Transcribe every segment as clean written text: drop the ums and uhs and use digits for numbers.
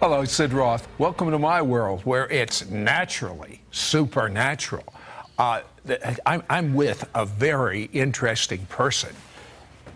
Hello, Sid Roth. Welcome to my world where it's naturally supernatural. I'm with a very interesting person.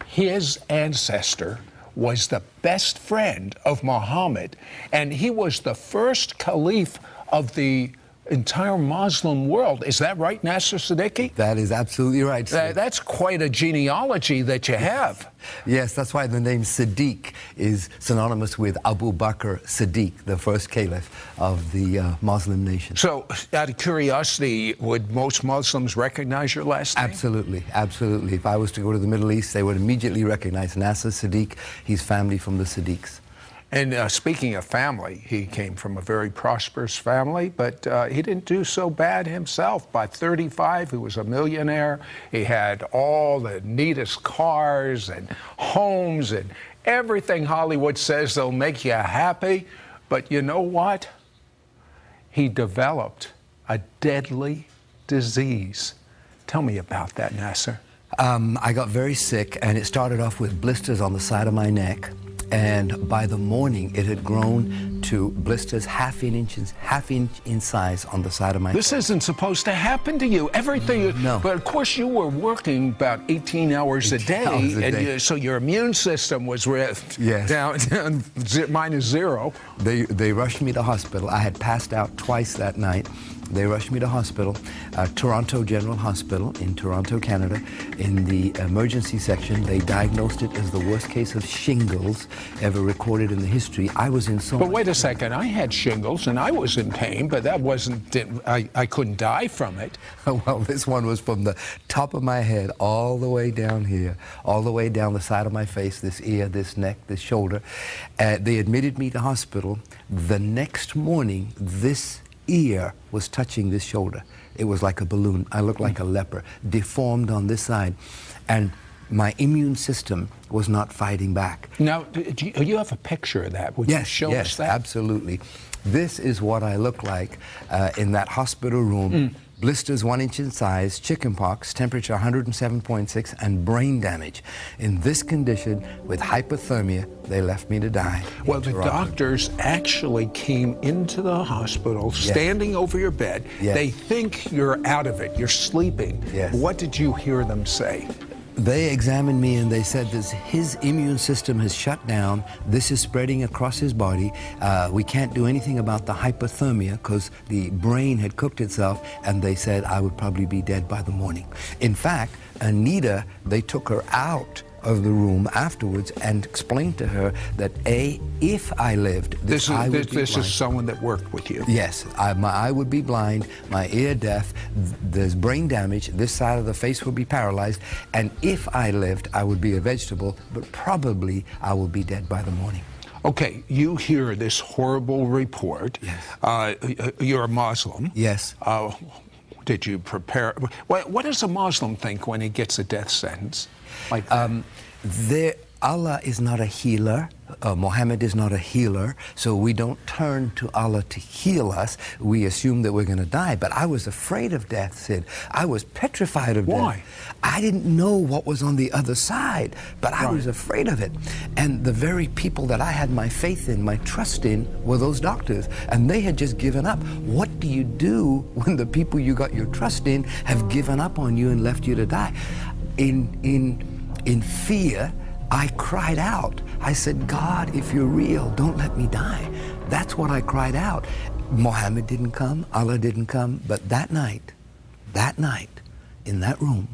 His ancestor was the best friend of Muhammad, and he was the first caliph of the entire Muslim world. Is that right, Nasir Siddiq? That is absolutely right, Sid. That's quite a genealogy that you have. Yes, that's why the name Siddiq is synonymous with Abu Bakar Siddiq, the first caliph of the Muslim nation. So, out of curiosity, would most Muslims recognize your last name? Absolutely, absolutely. If I was to go to the Middle East, they would immediately recognize Nasir Siddiq. He's family from the Siddiqs. And speaking of family, he came from a very prosperous family, but he didn't do so bad himself. By 35, he was a millionaire. He had all the neatest cars and homes and everything Hollywood says they'll make you happy. But you know what? He developed a deadly disease. Tell me about that, Nasir. I got very sick, and it started off with blisters on the side of my neck. And by the morning, it had grown to blisters half inch in size on the side of my This isn't supposed to happen to you. Everything. No. But of course, you were working about 18 hours a day, and so your immune system was down -0. They rushed me to hospital. I had passed out twice that night. They rushed me to hospital, Toronto General Hospital in Toronto, Canada. In the emergency section, they diagnosed it as the worst case of shingles ever recorded in the history. I was in so much But wait a second, I had shingles and I was in pain, but that wasn't, I couldn't die from it. Well, this one was from the top of my head all the way down here, all the way down the side of my face, this ear, this neck, this shoulder. They admitted me to hospital. The next morning, this ear was touching this shoulder. It was like a balloon. I looked like a leper, deformed on this side. And my immune system was not fighting back. Now, do you have a picture of that? Would you show us that? Yes, absolutely. This is what I look like in that hospital room. Blisters 1 inch in size, chickenpox, temperature 107.6, and brain damage. In this condition, with hypothermia, they left me to die. Well, the doctors actually came into the hospital, standing over your bed. Yes. They think you're out of it, you're sleeping. Yes. What did you hear them say? They examined me and they said that his immune system has shut down. This is spreading across his body. We can't do anything about the hypothermia because the brain had cooked itself, and they said I would probably be dead by the morning. In fact, Anita, they took her out of the room afterwards and explained to her that if I lived, this is someone that worked with you. Yes, my eye would be blind, my ear deaf, there's brain damage, this side of the face would be paralyzed, and if I lived, I would be a vegetable, but probably I will be dead by the morning. Okay, you hear this horrible report. Yes. You're a Muslim. Yes. Did you prepare? What does a Muslim think when he gets a death sentence like that? Allah is not a healer. Muhammad is not a healer, so we don't turn to Allah to heal us. We assume that we're going to die. But I was afraid of death, Sid. I was petrified of death. Why? I didn't know what was on the other side, but I was afraid of it. And the very people that I had my faith in, my trust in, were those doctors. And they had just given up. What do you do when the people you got your trust in have given up on you and left you to die? In fear, I cried out. I said, God, if you're real, don't let me die. That's what I cried out. Muhammad didn't come, Allah didn't come, but that night, in that room,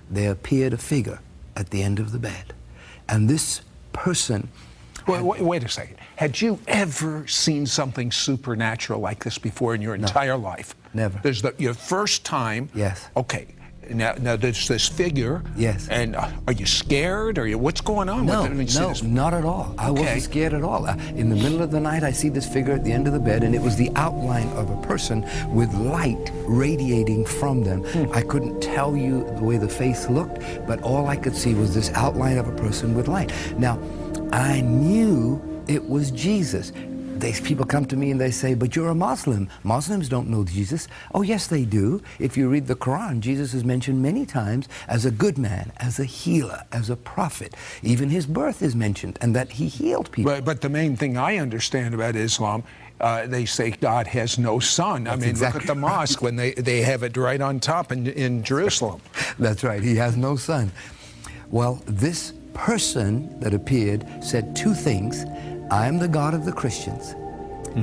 there appeared a figure at the end of the bed. And this person... Wait a second. Had you ever seen something supernatural like this before in your entire life? Never. There's your first time? Yes. Okay. Now there's this figure. Yes. And are you scared? What's going on? No, not at all. I wasn't scared at all. In the middle of the night, I see this figure at the end of the bed, and it was the outline of a person with light radiating from them. I couldn't tell you the way the face looked, but all I could see was this outline of a person with light. Now, I knew it was Jesus. People come to me and they say, but you're a Muslim. Muslims don't know Jesus. Oh, yes, they do. If you read the Quran, Jesus is mentioned many times as a good man, as a healer, as a prophet. Even his birth is mentioned, and that he healed people. But the main thing I understand about Islam, they say God has no son. That's I mean, exactly look at the mosque when they have it right on top in Jerusalem. That's right. He has no son. Well, this person that appeared said two things. I am the God of the Christians,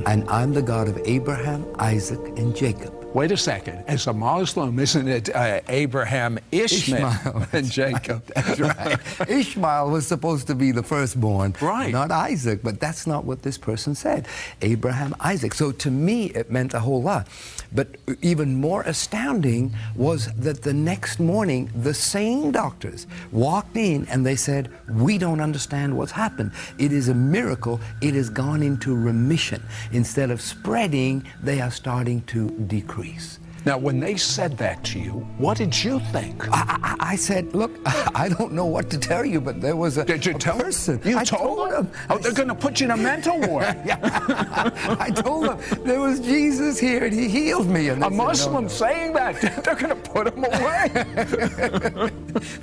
and I'm the God of Abraham, Isaac, and Jacob. Wait a second. As a Muslim, isn't it Abraham, Ishmael, and Jacob? That's right. Ishmael was supposed to be the firstborn, right? Not Isaac, but that's not what this person said. Abraham, Isaac. So to me, it meant a whole lot. But even more astounding was that the next morning, the same doctors walked in and they said, we don't understand what's happened. It is a miracle. It has gone into remission. Instead of spreading, they are starting to decrease. Now, when they said that to you, what did you think? I said, look, I don't know what to tell you, but there was a person. You told them? Oh, they're going to put you in a mental ward. I told them there was Jesus here and he healed me. And a Muslim saying that, they're going to put him away.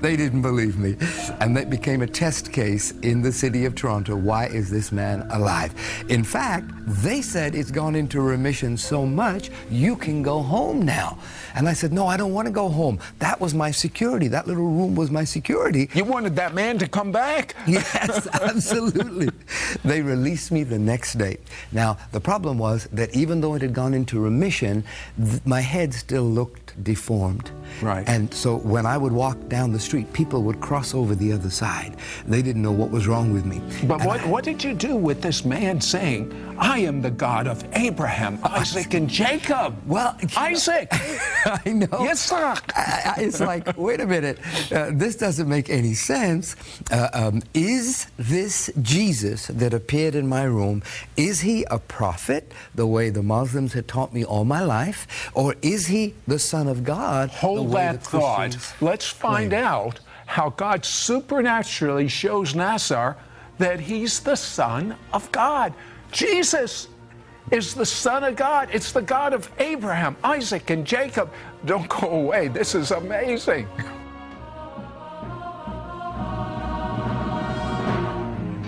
They didn't believe me. And that became a test case in the city of Toronto. Why is this man alive? In fact, they said it's gone into remission so much, you can go home now. And I said, no, I don't want to go home. That was my security. That little room was my security. You wanted that man to come back? Yes, absolutely. They released me the next day. Now, the problem was that even though it had gone into remission, my head still looked deformed. Right. And so when I would walk down the street, people would cross over the other side. They didn't know what was wrong with me. But what did you do with this man saying, I am the God of Abraham, Isaac, and Jacob? Well, Isaac! I know. Yes, sir. It's like, wait a minute, this doesn't make any sense. Is this Jesus that appeared in my room, is he a prophet, the way the Muslims had taught me all my life, or is he the Son of God? Hold that thought. Let's find out how God supernaturally shows Nasir that he's the Son of God. Jesus is the Son of God. It's the God of Abraham, Isaac, and Jacob. Don't go away. This is amazing.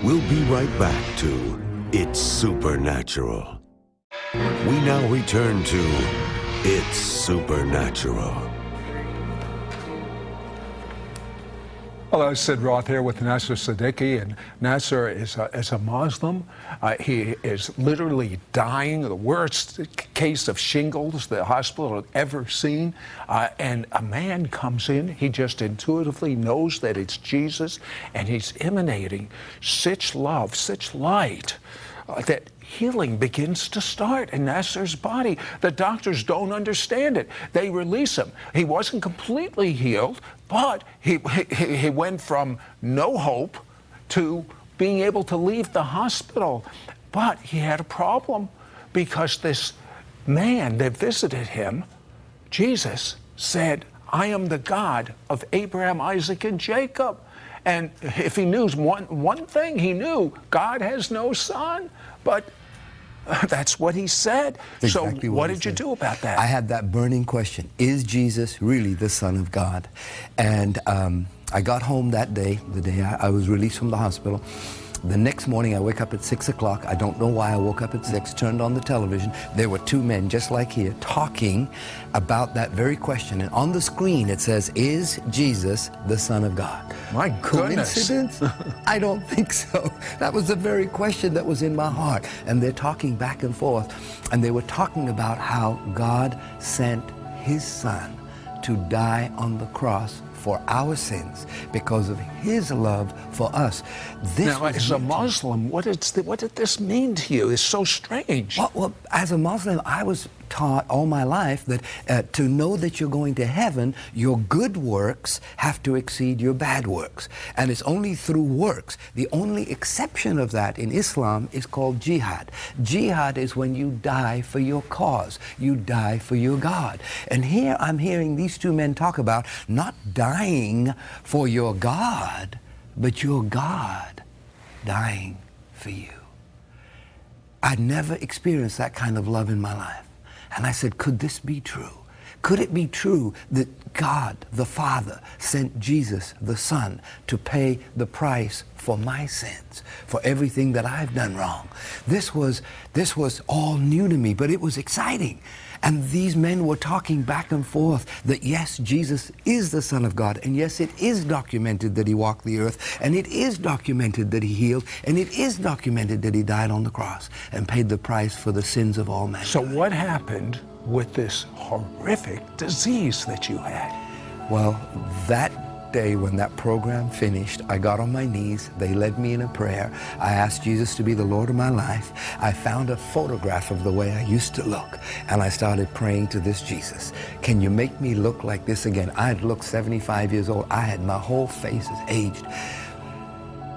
We'll be right back to It's Supernatural. We now return to It's Supernatural. Hello, Sid Roth here with Nasir Siddiq, and Nasir is a Muslim. He is literally dying, the worst case of shingles the hospital had ever seen. And a man comes in, he just intuitively knows that it's Jesus, and he's emanating such love, such light, that healing begins to start in Nasir's body. The doctors don't understand it. They release him. He wasn't completely healed, but he went from no hope to being able to leave the hospital. But he had a problem because this man that visited him, Jesus, said, I am the God of Abraham, Isaac, and Jacob. And if he knew one thing, he knew God has no son. But that's what he said. Exactly so what did you do about that? I had that burning question. Is Jesus really the Son of God? And I got home that day, the day I was released from the hospital. The next morning, I wake up at 6 o'clock. I don't know why I woke up at 6, turned on the television. There were two men, just like here, talking about that very question. And on the screen, it says, is Jesus the Son of God? My goodness. Coincidence? I don't think so. That was the very question that was in my heart. And they're talking back and forth. And they were talking about how God sent his Son to die on the cross for our sins because of his love for us. Now, as a Muslim, what did this mean to you? It's so strange. Well, as a Muslim, I was taught all my life that to know that you're going to heaven, your good works have to exceed your bad works. And it's only through works. The only exception of that in Islam is called jihad. Jihad is when you die for your cause. You die for your God. And here I'm hearing these two men talk about not dying for your God, but your God dying for you. I'd never experienced that kind of love in my life. And I said, could this be true? Could it be true that God, the Father, sent Jesus, the Son, to pay the price for my sins, for everything that I've done wrong? This was all new to me, but it was exciting. And these men were talking back and forth that yes, Jesus is the Son of God, and yes, it is documented that he walked the earth, and it is documented that he healed, and it is documented that he died on the cross and paid the price for the sins of all mankind. So what happened with this horrific disease that you had? Well, that day when that program finished, I got on my knees. They led me in a prayer. I asked Jesus to be the Lord of my life. I found a photograph of the way I used to look, and I started praying to this Jesus. Can you make me look like this again? I had looked 75 years old. I had my whole face is aged.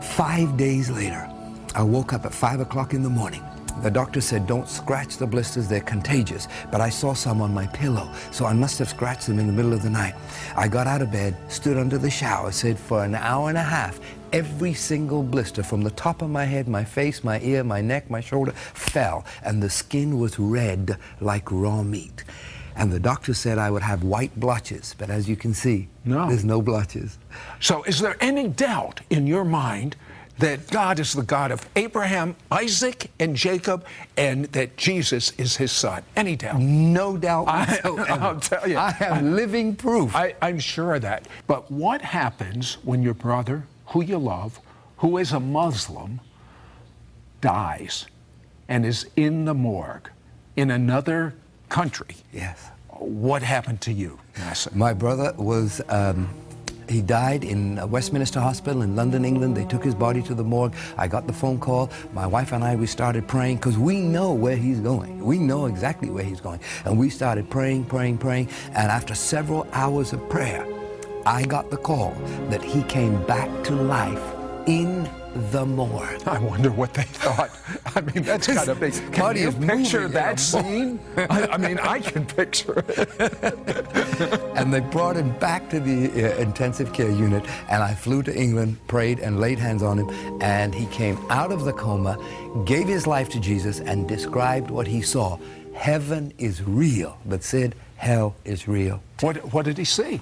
5 days later, I woke up at 5 o'clock in the morning. The doctor said, don't scratch the blisters, they're contagious. But I saw some on my pillow, so I must have scratched them in the middle of the night. I got out of bed, stood under the shower, said for an hour and a half, every single blister from the top of my head, my face, my ear, my neck, my shoulder, fell. And the skin was red like raw meat. And the doctor said I would have white blotches, but as you can see, there's no blotches. So is there any doubt in your mind that God is the God of Abraham, Isaac, and Jacob, and that Jesus is his son? Any doubt? No doubt whatsoever. I'll tell you. I have living proof. I'm sure of that. But what happens when your brother, who you love, who is a Muslim, dies and is in the morgue in another country? Yes. What happened to you, Nasir? My brother was... he died in Westminster Hospital in London, England. They took his body to the morgue. I got the phone call. My wife and I, we started praying because we know where he's going. We know exactly where he's going. And we started praying. And after several hours of prayer, I got the call that he came back to life in the morgue. I wonder what they thought. I mean, that's got to be... Can you picture that scene? I mean, I can picture it. And they brought him back to the intensive care unit, and I flew to England, prayed, and laid hands on him, and he came out of the coma, gave his life to Jesus, and described what he saw. Heaven is real, but said hell is real. What did he see?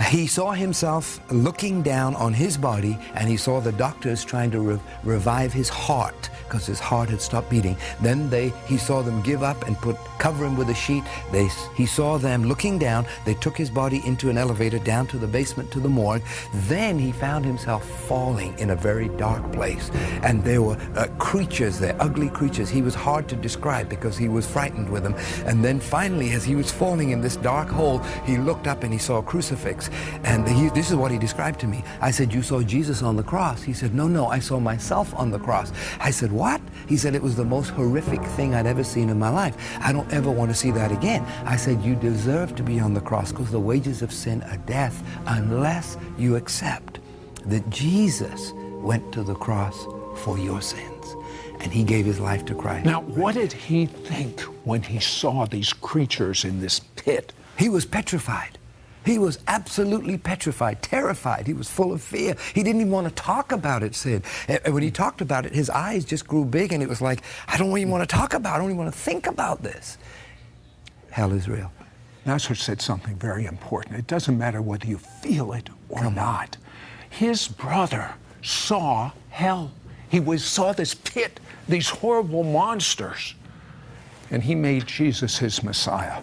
He saw himself looking down on his body, and he saw the doctors trying to revive his heart because his heart had stopped beating. Then he saw them give up and cover him with a sheet. He saw them looking down. They took his body into an elevator down to the basement to the morgue. Then he found himself falling in a very dark place, and there were creatures there, ugly creatures. He was hard to describe because he was frightened with them. And then finally, as he was falling in this dark hole, he looked up and he saw a crucifix. And this is what he described to me. I said, you saw Jesus on the cross? He said, no, I saw myself on the cross. I said, what? He said, it was the most horrific thing I'd ever seen in my life. I don't ever want to see that again. I said, you deserve to be on the cross because the wages of sin are death unless you accept that Jesus went to the cross for your sins. And he gave his life to Christ. Now, what did he think when he saw these creatures in this pit? He was petrified. He was absolutely petrified, terrified. He was full of fear. He didn't even want to talk about it, Sid. And when he talked about it, his eyes just grew big, and it was like, I don't even want to talk about it. I don't even want to think about this. Hell is real. Nasir said something very important. It doesn't matter whether you feel it or not. His brother saw hell. He saw this pit, these horrible monsters, and he made Jesus his Messiah.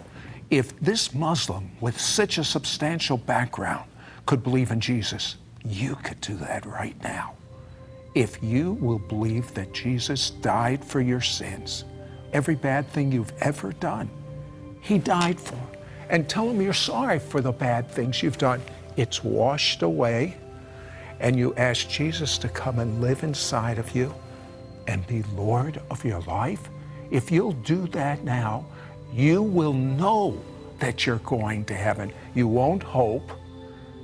If this Muslim with such a substantial background could believe in Jesus, you could do that right now. If you will believe that Jesus died for your sins, every bad thing you've ever done, he died for. And tell him you're sorry for the bad things you've done. It's washed away, and you ask Jesus to come and live inside of you and be Lord of your life. If you'll do that now, you will know that you're going to heaven. You won't hope,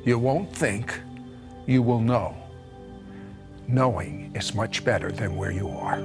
you won't think, you will know. Knowing is much better than where you are.